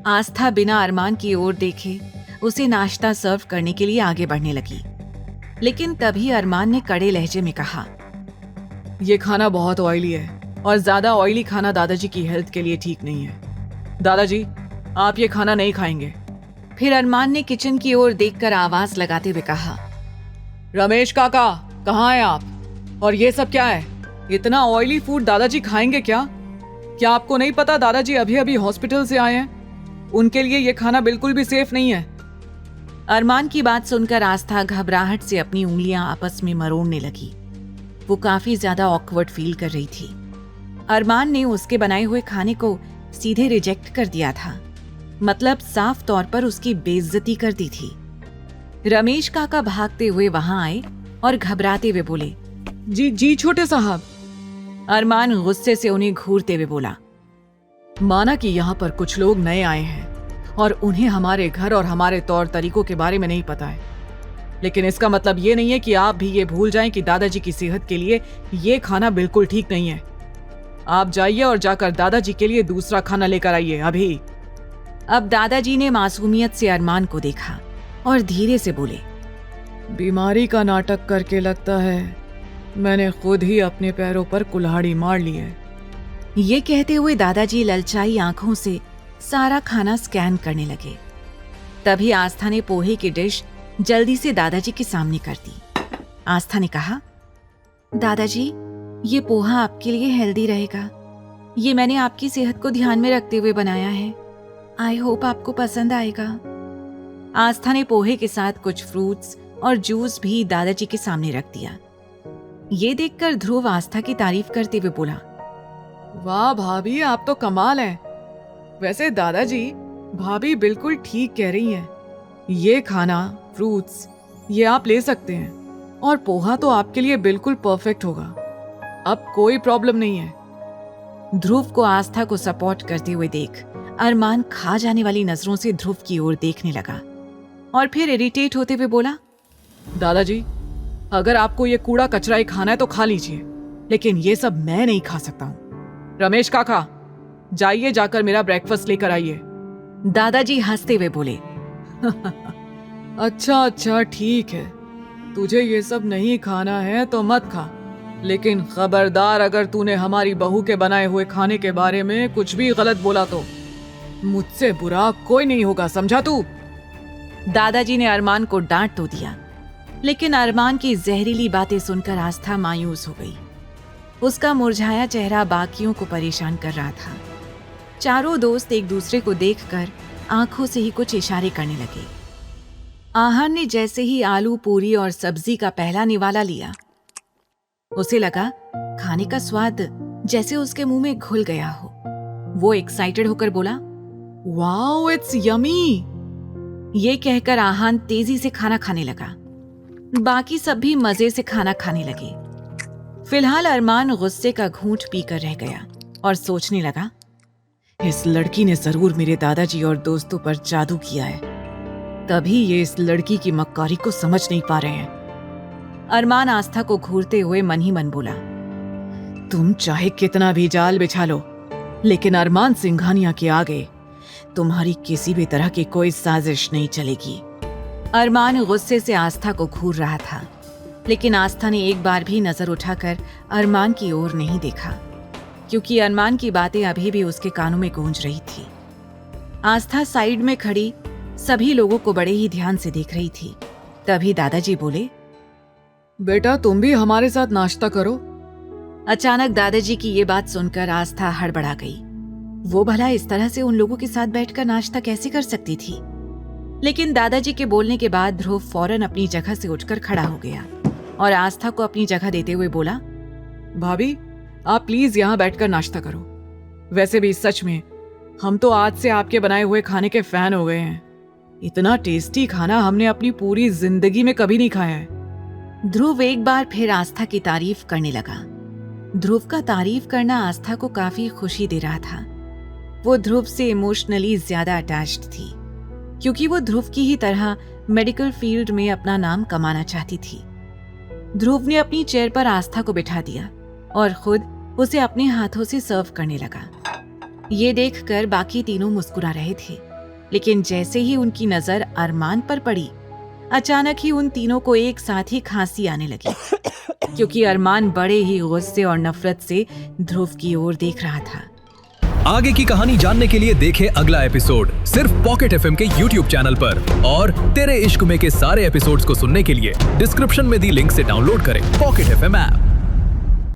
आस्था बिना अरमान की ओर देखे उसे नाश्ता सर्व करने के लिए आगे बढ़ने लगी, लेकिन तभी अरमान ने कड़े लहजे में कहा, ये खाना बहुत ऑयली है और ज्यादा ऑयली खाना दादाजी की हेल्थ के लिए ठीक नहीं है। दादाजी, आप ये खाना नहीं खाएंगे। फिर अरमान ने किचन की ओर देखकर आवाज लगाते हुए कहा, रमेश काका, कहाँ हैं आप? और ये सब क्या है? इतना ऑयली फूड दादाजी खाएंगे क्या? क्या आपको नहीं पता दादाजी अभी अभी हॉस्पिटल से आए हैं? उनके लिए ये खाना बिल्कुल भी सेफ नहीं है। अरमान की बात सुनकर आस्था घबराहट से अपनी उंगलियां आपस में मरोड़ने लगी। वो काफी ज्यादा ऑकवर्ड फील कर रही थी। अरमान ने उसके बनाए हुए खाने को सीधे रिजेक्ट कर दिया था, मतलब साफ तौर पर उसकी बेइज्जती कर दी थी। रमेश काका भागते हुए वहां आए और घबराते हुए बोले, जी छोटे साहब। अरमान गुस्से से उन्हें घूरते हुए बोला, माना कि यहाँ पर कुछ लोग नए आए हैं और उन्हें हमारे घर और हमारे तौर तरीकों के बारे में नहीं पता है, लेकिन इसका मतलब ये नहीं है कि आप भी ये भूल जाएं कि दादाजी की सेहत के लिए ये खाना बिल्कुल ठीक नहीं है। आप जाइए और जाकर दादाजी के लिए दूसरा खाना लेकर आइए अभी। अब दादाजी ने मासूमियत से अरमान को देखा और धीरे से बोले, बीमारी का नाटक करके लगता है मैंने खुद ही अपने पैरों पर कुल्हाड़ी मार ली है। ये कहते हुए दादाजी ललचाई आंखों से सारा खाना स्कैन करने लगे। तभी आस्था ने पोहे की डिश जल्दी से दादाजी के सामने कर दी। आस्था ने कहा, दादाजी, ये पोहा आपके लिए हेल्दी रहेगा। ये मैंने आपकी सेहत को ध्यान में रखते हुए बनाया है। आई होप आपको पसंद आएगा। आस्था ने पोहे के साथ कुछ फ्रूट्स और जूस भी दादाजी के सामने रख दिया। ये देखकर ध्रुव आस्था की तारीफ करते हुए बोला, वाह भाभी, आप तो कमाल हैं। वैसे दादाजी, भाभी बिल्कुल ठीक कह रही हैं। ये खाना, फ्रूट्स, ये आप ले सकते हैं और पोहा तो आपके लिए बिल्कुल परफेक्ट होगा। अब कोई प्रॉब्लम नहीं है। ध्रुव को आस्था को सपोर्ट करते हुए देख अरमान खा जाने वाली नजरों से ध्रुव की ओर देखने लगा और फिर इरिटेट होते हुए बोला, दादाजी, अगर आपको ये कूड़ा कचरा ही खाना है तो खा लीजिए, लेकिन ये सब मैं नहीं खा सकता हूँ। रमेश काका, जाइए जाकर मेरा ब्रेकफास्ट लेकर आइए। दादाजी हंसते हुए बोले, अच्छा ठीक है, तुझे ये सब नहीं खाना है तो मत खा, लेकिन खबरदार अगर तूने हमारी बहू के बनाए हुए खाने के बारे में कुछ भी गलत बोला तो मुझसे बुरा कोई नहीं होगा, समझा तू? दादाजी ने अरमान को डांट तो दिया, लेकिन अरमान की जहरीली बातें सुनकर आस्था मायूस हो गई। उसका मुरझाया चेहरा बाकियों को परेशान कर रहा था। चारों दोस्त एक दूसरे को देखकर आंखों से ही कुछ इशारे करने लगे। आहन ने जैसे ही आलू पूरी और सब्जी का पहला निवाला लिया, उसे लगा खाने का स्वाद जैसे उसके मुंह में घुल गया हो। वो एक्साइटेड होकर बोला, वाओ, इट्स यमी। ये कहकर आहन तेजी से खाना खाने लगा। बाकी सब भी मजे से खाना खाने लगे। फिलहाल अरमान गुस्से का घूंट पीकर रह गया और सोचने लगा, इस लड़की ने जरूर मेरे दादाजी और दोस्तों पर जादू किया है, तभी ये इस लड़की की मक्कारी को समझ नहीं पा रहे हैं। अरमान आस्था को घूरते हुए मन ही मन बोला, तुम चाहे कितना भी जाल बिछा लो, लेकिन अरमान सिंघानिया के आगे तुम्हारी किसी भी तरह की कोई साजिश नहीं चलेगी। अरमान गुस्से से आस्था को घूर रहा था, लेकिन आस्था ने एक बार भी नजर उठाकर अरमान की ओर नहीं देखा, क्योंकि अरमान की बातें अभी भी उसके कानों में गूंज रही थी। आस्था साइड में खड़ी सभी लोगों को बड़े ही ध्यान से देख रही थी। तभी दादाजी बोले, बेटा, तुम भी हमारे साथ नाश्ता करो। अचानक दादाजी की ये बात सुनकर आस्था हड़बड़ा गई। वो भला इस तरह से उन लोगों के साथ बैठकर नाश्ता कैसे कर सकती थी? लेकिन दादाजी के बोलने के बाद ध्रुव फौरन अपनी जगह से उठकर खड़ा हो गया और आस्था को अपनी जगह देते हुए बोला, भाभी, आप प्लीज यहाँ बैठकर नाश्ता करो। वैसे भी सच में हम तो आज से आपके बनाए हुए खाने के फैन हो गए हैं। इतना टेस्टी खाना हमने अपनी पूरी जिंदगी में कभी नहीं खाया है। ध्रुव एक बार फिर आस्था की तारीफ करने लगा। ध्रुव का तारीफ करना आस्था को काफी खुशी दे रहा था। वो ध्रुव से इमोशनली ज्यादा अटैच्ड थी, क्योंकि वो ध्रुव की ही तरह मेडिकल फील्ड में अपना नाम कमाना चाहती थी। ध्रुव ने अपनी चेयर पर आस्था को बिठा दिया और खुद उसे अपने हाथों से सर्व करने लगा। ये देखकर बाकी तीनों मुस्कुरा रहे थे। लेकिन जैसे ही उनकी नजर अरमान पर पड़ी, अचानक ही उन तीनों को एक साथ ही खांसी आने लगी, क्योंकि अरमान बड़े ही गुस्से और नफरत से ध्रुव की ओर देख रहा था। आगे की कहानी जानने के लिए देखें अगला एपिसोड सिर्फ पॉकेट एफएम के YouTube चैनल पर, और तेरे इश्क में के सारे एपिसोड्स को सुनने के लिए डिस्क्रिप्शन में दी लिंक से डाउनलोड करें पॉकेट एफएम ऐप।